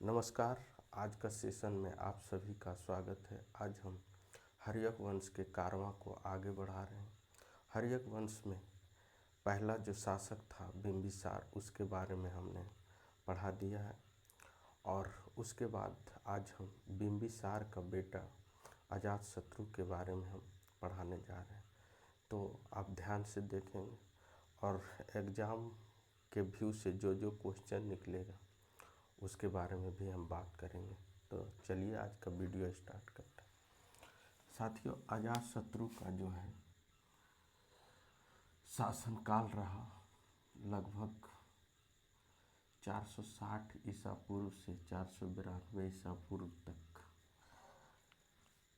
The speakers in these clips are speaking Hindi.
नमस्कार। आज का सेशन में आप सभी का स्वागत है। आज हम हर्यक वंश के कारवां को आगे बढ़ा रहे हैं। हर्यक वंश में पहला जो शासक था बिंबिसार, उसके बारे में हमने पढ़ा दिया है और उसके बाद आज हम बिंबिसार का बेटा अजातशत्रु के बारे में हम पढ़ाने जा रहे हैं। तो आप ध्यान से देखेंगे और एग्ज़ाम के व्यू से जो जो क्वेश्चन निकलेगा उसके बारे में भी हम बात करेंगे। तो चलिए आज का वीडियो स्टार्ट करते हैं। साथियों, अजातशत्रु का जो है शासनकाल रहा लगभग 460 ईसा पूर्व से 492 ईसा पूर्व तक।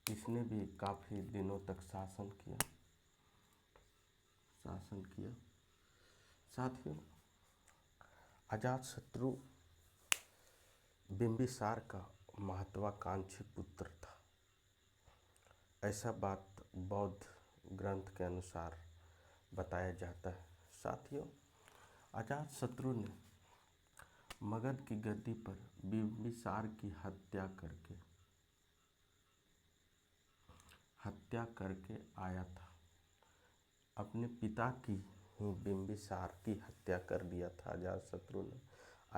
इसने भी काफ़ी दिनों तक शासन किया। साथियों, अजातशत्रु बिंबिसार का महत्वाकांक्षी पुत्र था, ऐसा बात बौद्ध ग्रंथ के अनुसार बताया जाता है। साथियों, अजातशत्रु ने मगध की गद्दी पर बिंबिसार की हत्या करके आया था। अपने पिता की ही बिंबिसार की हत्या कर दिया था अजातशत्रु ने।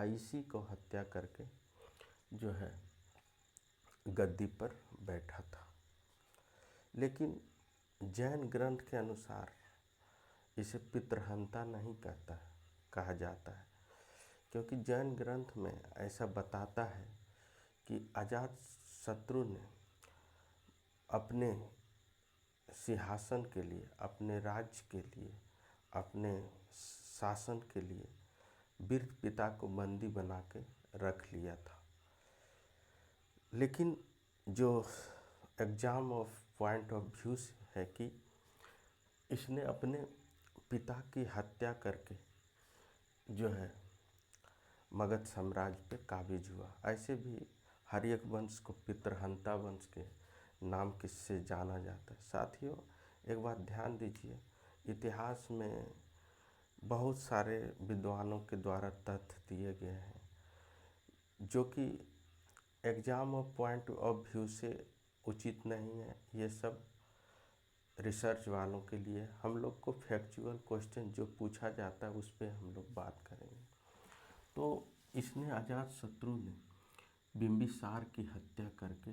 इसी को हत्या करके जो है गद्दी पर बैठा था। लेकिन जैन ग्रंथ के अनुसार इसे पितृहंता नहीं कहा जाता है, क्योंकि जैन ग्रंथ में ऐसा बताता है कि अजातशत्रु ने अपने सिंहासन के लिए, अपने राज्य के लिए, अपने शासन के लिए वृद्ध पिता को बंदी बना के रख लिया था। लेकिन जो exam of point of view है कि इसने अपने पिता की हत्या करके जो है मगध साम्राज्य पे काबिज हुआ। ऐसे भी हर्यक वंश को पितृहंता वंश के नाम किससे जाना जाता है। साथियों, एक बात ध्यान दीजिए, इतिहास में बहुत सारे विद्वानों के द्वारा तथ्य दिए गए हैं जो कि exam of point of view से उचित नहीं है। ये सब रिसर्च वालों के लिए, हम लोग को फैक्चुअल क्वेश्चन जो पूछा जाता है उस पर हम लोग बात करेंगे। तो इसने अजातशत्रु ने बिंबिसार की हत्या करके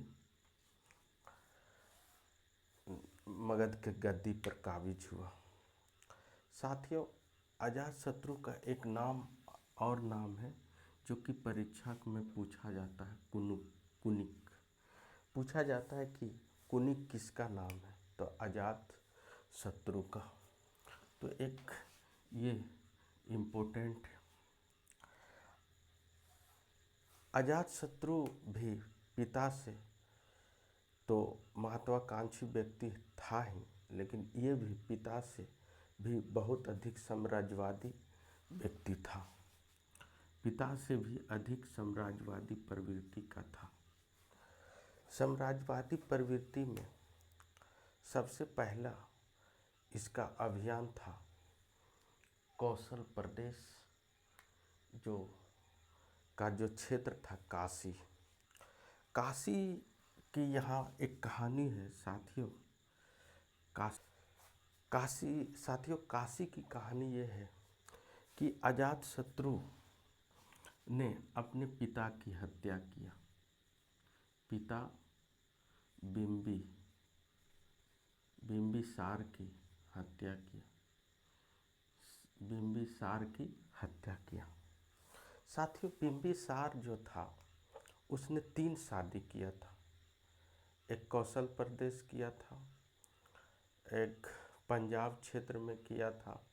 मगध के गद्दी पर काबिज हुआ। साथियों, अजातशत्रु का एक और नाम है जो कि परीक्षा में पूछा जाता है, कुनिक। पूछा जाता है कि कुनिक किसका नाम है, तो अजातशत्रु का। तो एक ये इम्पोर्टेंट है। अजातशत्रु भी पिता से तो महत्वाकांक्षी व्यक्ति था ही, लेकिन ये भी पिता से भी बहुत अधिक साम्राज्यवादी व्यक्ति था। पिता से भी अधिक साम्राज्यवादी प्रवृत्ति का था। साम्राज्यवादी प्रवृत्ति में सबसे पहला इसका अभियान था कौशल प्रदेश जो क्षेत्र था काशी की। यहाँ एक कहानी है साथियों। काशी की कहानी ये है कि अजातशत्रु ने अपने पिता की हत्या किया। पिता बिंबिसार की हत्या किया। साथियों, बिंबिसार जो था उसने 3 शादी किया था। एक कौशल प्रदेश किया था, एक पंजाब क्षेत्र में किया था,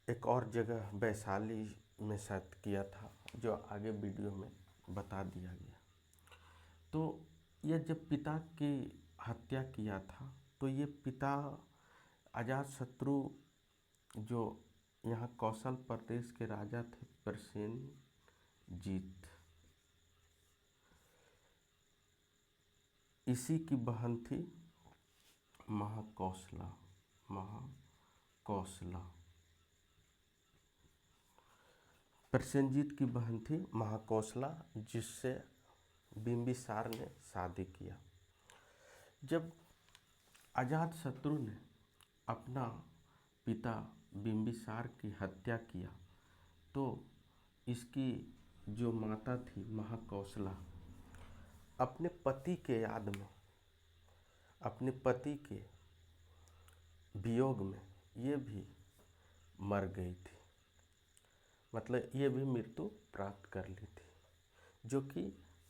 एक और जगह वैशाली में शायद किया था, जो आगे वीडियो में बता दिया गया। तो यह जब पिता की हत्या किया था तो ये पिता अजातशत्रु जो यहाँ कौशल प्रदेश के राजा थे प्रसेनजीत, इसी की बहन थी महाकौशला। प्रसेनजीत की बहन थी महाकौशला, जिससे बिंबिसार ने शादी किया। जब अजातशत्रु ने अपना पिता बिंबिसार की हत्या किया तो इसकी जो माता थी महाकौशला अपने पति के याद में, अपने पति के वियोग में ये भी मर गई थी, मतलब ये भी मृत्यु प्राप्त कर ली थी, जो कि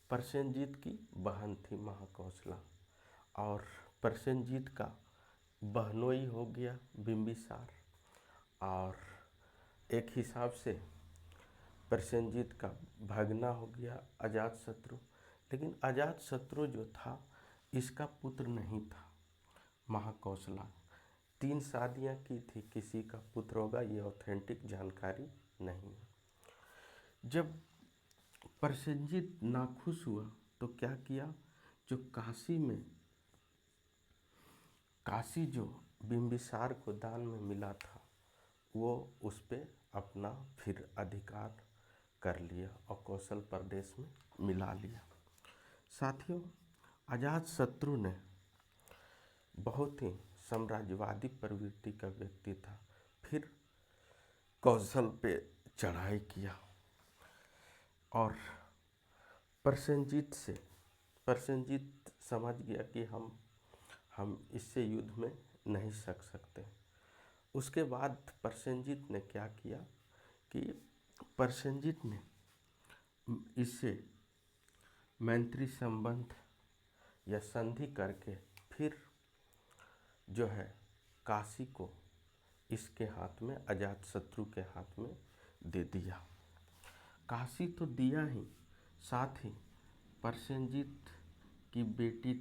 प्रसेनजीत की बहन थी महाकौशला। और प्रसेनजीत का बहनोई हो गया बिंबिसार, और एक हिसाब से प्रसेनजीत का भगना हो गया अजातशत्रु। लेकिन अजातशत्रु जो था इसका पुत्र नहीं था। महाकौशला 3 शादियाँ की थी, किसी का पुत्र होगा ये ऑथेंटिक जानकारी नहीं है। जब प्रसेनजीत नाखुश हुआ तो क्या किया, जो काशी जो बिंबिसार को दान में मिला था वो उस पर अपना फिर अधिकार कर लिया और कौशल प्रदेश में मिला लिया। साथियों, अजातशत्रु ने बहुत ही साम्राज्यवादी प्रवृत्ति का व्यक्ति था। फिर कौशल पे चढ़ाई किया और प्रसेनजीत समझ गया कि हम इससे युद्ध में नहीं सक सकते। उसके बाद प्रसेनजीत ने क्या किया कि प्रसेनजीत ने इससे मैत्री संबंध या संधि करके फिर जो है काशी को इसके हाथ में, अजातशत्रु के हाथ में दे दिया। काशी तो दिया ही, साथ ही प्रसेनजीत की बेटी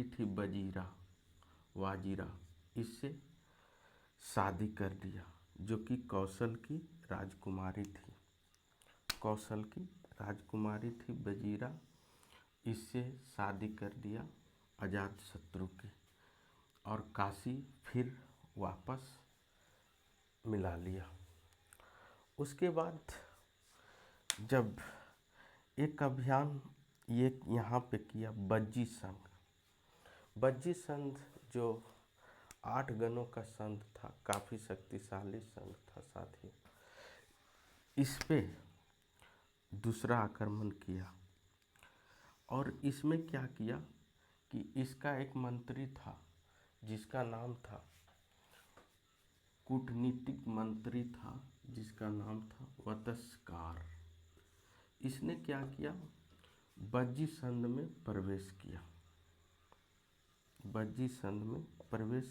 थी वाजिरा, इससे शादी कर दिया, जो कि कौशल की राजकुमारी थी वजीरा। इससे शादी कर दिया अजातशत्रु की और काशी फिर वापस मिला लिया। उसके बाद जब एक अभियान ये यहाँ पे किया बज्जी संघ जो 8 गणों का संघ था, काफ़ी शक्तिशाली संघ था। साथ ही इस पे दूसरा आक्रमण किया और इसमें क्या किया कि इसका एक मंत्री था जिसका नाम था, कूटनीतिक मंत्री था जिसका नाम था वतस्कार। इसने क्या किया, बज्जी संध में प्रवेश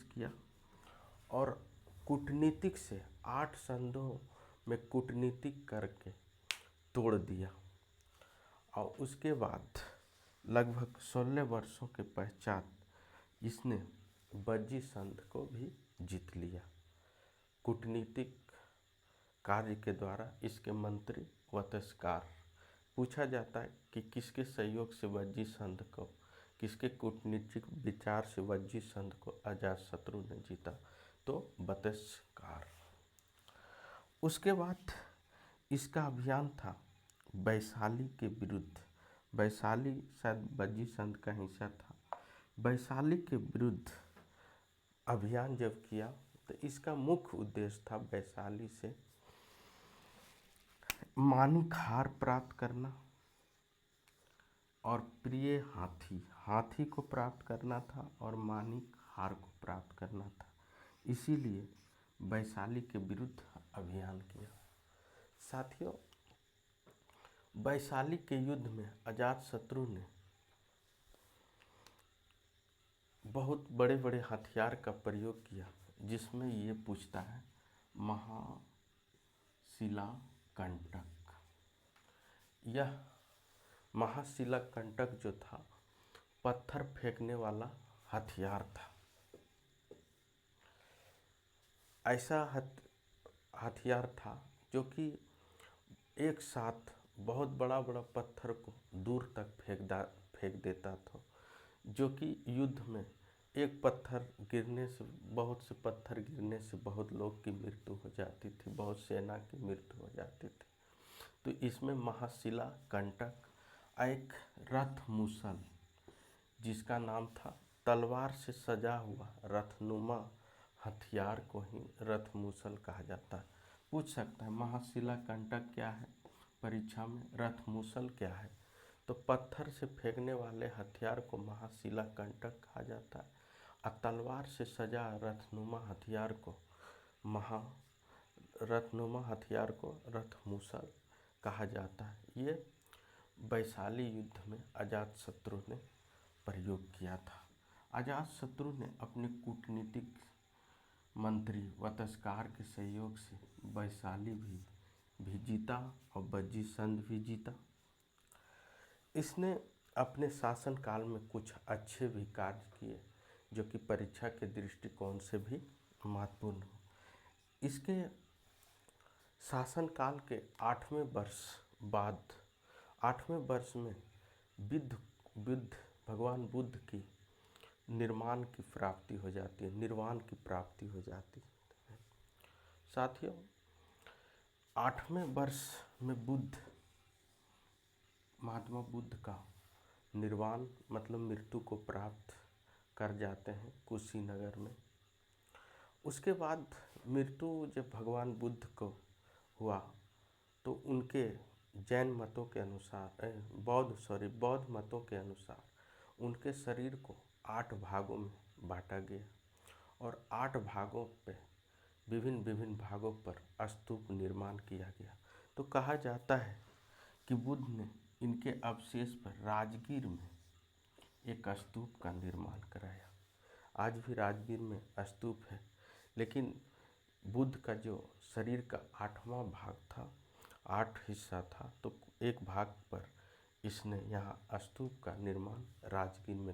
किया और कूटनीतिक से 8 संधों में कूटनीतिक करके तोड़ दिया। और उसके बाद लगभग 16 वर्षों के पश्चात इसने बज्जी संध को भी जीत लिया। कूटनीतिक कार्य के द्वारा इसके मंत्री वतस्कार, पूछा जाता है कि किसके सहयोग से वज्जी संध को, किसके कूटनीतिक विचार से वज्जी संध को अजातशत्रु ने जीता, तो वतस्कार। उसके बाद इसका अभियान था वैशाली के विरुद्ध। वैशाली शायद वज्जी संध का हिस्सा था। वैशाली के विरुद्ध अभियान जब किया तो इसका मुख्य उद्देश्य था वैशाली से मानिक हार प्राप्त करना और प्रिय हाथी को प्राप्त करना था और मानिक हार को प्राप्त करना था। इसीलिए वैशाली के विरुद्ध अभियान किया। साथियों, वैशाली के युद्ध में अजातशत्रु ने बहुत बड़े बड़े हथियार का प्रयोग किया, जिसमें ये पूछता है महाशिलाकंटक। यह महाशिलाकंटक जो था पत्थर फेंकने वाला हथियार था। ऐसा हथियार था जो कि एक साथ बहुत बड़ा बड़ा पत्थर को दूर तक फेंक देता था, जो कि युद्ध में एक पत्थर गिरने से, बहुत से पत्थर गिरने से बहुत लोग की मृत्यु हो जाती थी, बहुत सेना की मृत्यु हो जाती थी। तो इसमें महाशिला कंटक एक रथ मूसल, जिसका नाम था, तलवार से सजा हुआ रथनुमा हथियार को ही रथ मूसल कहा जाता है। पूछ सकता है महाशिला कंटक क्या है परीक्षा में, रथ मूसल क्या है? तो पत्थर से फेंकने वाले हथियार को महाशिला कंटक कहा जाता है, और तलवार से सजा रथनुमा हथियार को रथ मूसल कहा जाता है। ये वैशाली युद्ध में अजातशत्रु ने प्रयोग किया था। अजातशत्रु ने अपने कूटनीतिक मंत्री वतस्कार के सहयोग से वैशाली भी जीता और वज्जीसंध भी जीता। इसने अपने शासनकाल में कुछ अच्छे भी कार्य किए, जो कि परीक्षा के दृष्टिकोण से भी महत्वपूर्ण हो। इसके शासनकाल के 8वें वर्ष में भगवान बुद्ध की निर्वाण की प्राप्ति हो जाती है। साथियों, 8वें वर्ष में महात्मा बुद्ध का निर्वाण मतलब मृत्यु को प्राप्त कर जाते हैं कुशीनगर में। उसके बाद मृत्यु जब भगवान बुद्ध को हुआ तो उनके बौद्ध मतों के अनुसार उनके शरीर को 8 भागों में बांटा गया, और 8 भागों पे विभिन्न भागों पर स्तूप निर्माण किया गया। तो कहा जाता है कि बुद्ध ने इनके अवशेष पर राजगीर में एक स्तूप का निर्माण कराया। आज भी राजगीर में स्तूप है, लेकिन बुद्ध का जो शरीर का 8वां भाग था, 8 हिस्सा था, तो एक भाग पर इसने यहाँ स्तूप का निर्माण राजगीर में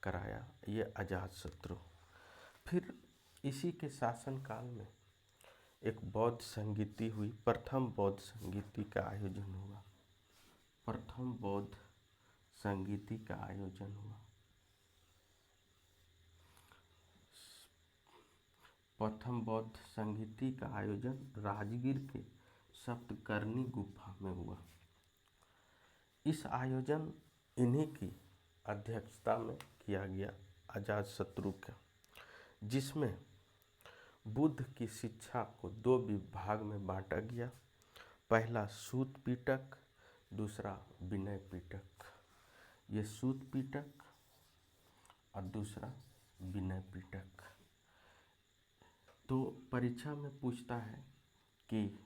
कराया, ये अजातशत्रु। फिर इसी के शासनकाल में एक बौद्ध संगीति हुई, प्रथम बौद्ध संगीति का आयोजन हुआ। प्रथम बौद्ध संगीति का आयोजन राजगीर के सप्तकर्णी गुफा में हुआ। इस आयोजन इन्हीं की अध्यक्षता में किया गया अजातशत्रु का, जिसमें बुद्ध की शिक्षा को 2 विभाग में बांटा गया। पहला सूत पीटक, दूसरा विनय पीटक। ये सूत पीटक और दूसरा विनय पीटक। तो परीक्षा में पूछता है कि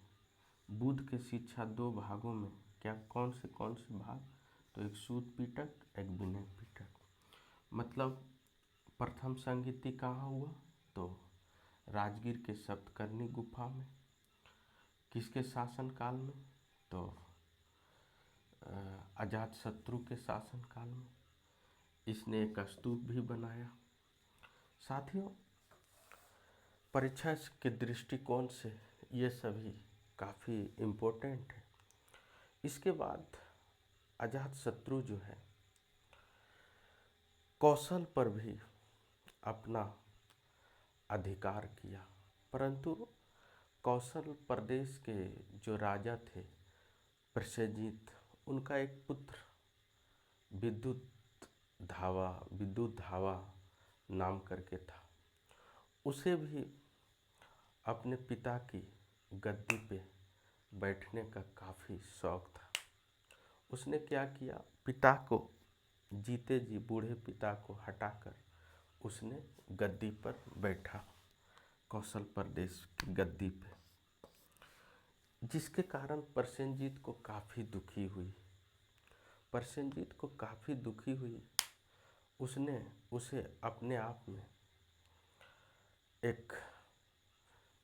बुद्ध की शिक्षा 2 भागों में कौन से भाग? तो एक सूत पीटक, एक विनय पीटक। मतलब प्रथम संगीति कहाँ हुआ? तो राजगीर के सप्तकर्णी गुफा में। किसके शासनकाल में? तो अजातशत्रु के शासनकाल में। इसने एक स्तूप भी बनाया। साथियों, परीक्षा के दृष्टिकोण से ये सभी काफ़ी इम्पोर्टेंट है। इसके बाद अजातशत्रु जो है कौशल पर भी अपना अधिकार किया, परंतु कौशल प्रदेश के जो राजा थे प्रसेनजीत, उनका एक पुत्र विद्युत धावा नाम करके था। उसे भी अपने पिता की गद्दी पे बैठने का काफ़ी शौक था। उसने क्या किया, बूढ़े पिता को हटाकर उसने गद्दी पर बैठा, कौशल प्रदेश की गद्दी पे, जिसके कारण प्रसेनजीत को काफ़ी दुखी हुई। उसने उसे अपने आप में एक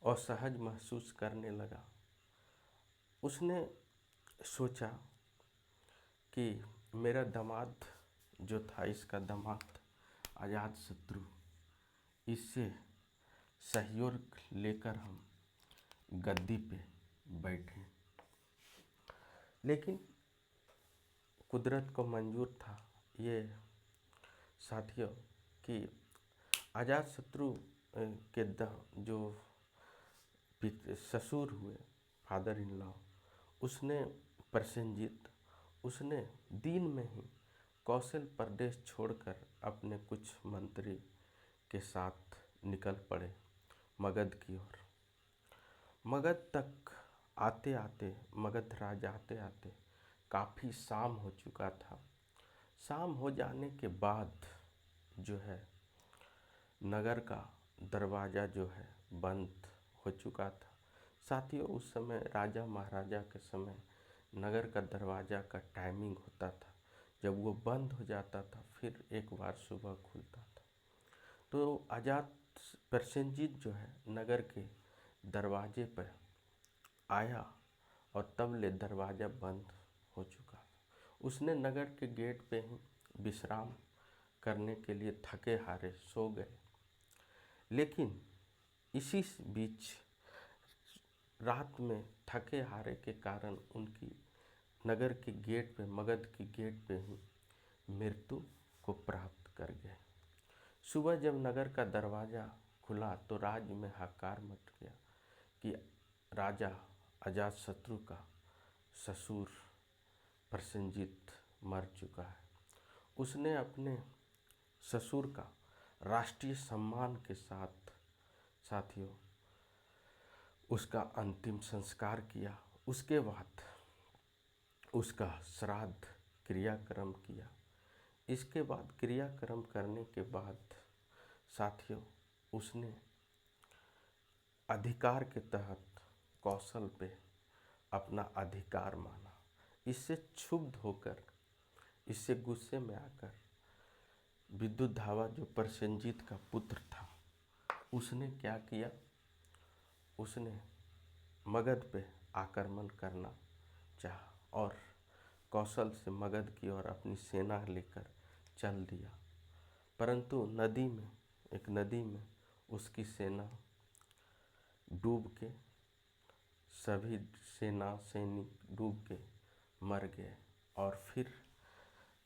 असहज महसूस करने लगा। उसने सोचा कि मेरा दामाद जो था, इसका दामाद अजातशत्रु, इससे सहयोग लेकर हम गद्दी पे बैठे। लेकिन कुदरत को मंजूर था ये साथियों कि अजातशत्रु के जो ससुर हुए, फादर इन लॉ, उसने प्रसेनजीत, उसने दिन में ही कौशल प्रदेश छोड़कर अपने कुछ मंत्री के साथ निकल पड़े मगध की ओर। मगध तक आते आते, मगध राज आते आते काफ़ी शाम हो चुका था। शाम हो जाने के बाद जो है नगर का दरवाज़ा जो है बंद हो चुका था। साथियों, उस समय राजा महाराजा के समय नगर का दरवाज़ा का टाइमिंग होता था, जब वो बंद हो जाता था फिर एक बार सुबह खुलता था। तो आजाद प्रसेनजीत जो है नगर के दरवाजे पर आया और तब ले दरवाज़ा बंद हो चुका था। उसने नगर के गेट पे ही विश्राम करने के लिए थके हारे सो गए। लेकिन इसी बीच रात में थके हारे के कारण उनकी नगर के गेट पे, मगध की गेट पे ही मृत्यु को प्राप्त कर गए। सुबह जब नगर का दरवाज़ा खुला तो राज्य में हाहाकार मच गया कि राजा अजातशत्रु का ससुर प्रसेनजीत मर चुका है। उसने अपने ससुर का राष्ट्रीय सम्मान के साथ साथियों उसका अंतिम संस्कार किया। उसके बाद उसका श्राद्ध क्रियाक्रम किया। इसके बाद क्रियाक्रम करने के बाद साथियों उसने अधिकार के तहत कौशल पे अपना अधिकार माना। इससे क्षुब्ध होकर, इससे गुस्से में आकर विद्युधावा जो प्रसेनजीत का पुत्र था, उसने क्या किया, उसने मगध पे आक्रमण करना चाहा और कौशल से मगध की ओर अपनी सेना लेकर चल दिया। परंतु एक नदी में उसकी सेना डूब के, सभी सैनिक डूब के मर गए और फिर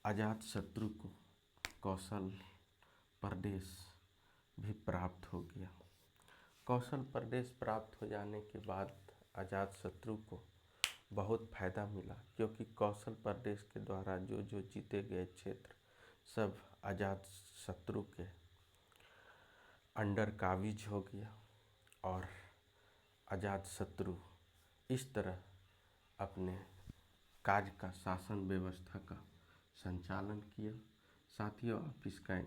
अजातशत्रु को कौशल प्रदेश भी प्राप्त हो गया। कौशल प्रदेश प्राप्त हो जाने के बाद अजातशत्रु को बहुत फायदा मिला, क्योंकि कौशल प्रदेश के द्वारा जो जो जीते गए क्षेत्र सब अजातशत्रु के अंडर काबिज हो गया और अजातशत्रु इस तरह अपने कार्य का, शासन व्यवस्था का संचालन किया। साथियों, आप इसका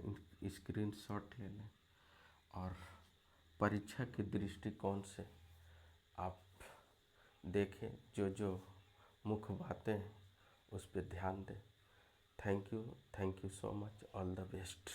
स्क्रीनशॉट ले लें और परीक्षा के दृष्टिकोण से आप देखें, जो जो मुख्य बातें हैं उस पर ध्यान दें। Thank you so much, all the best.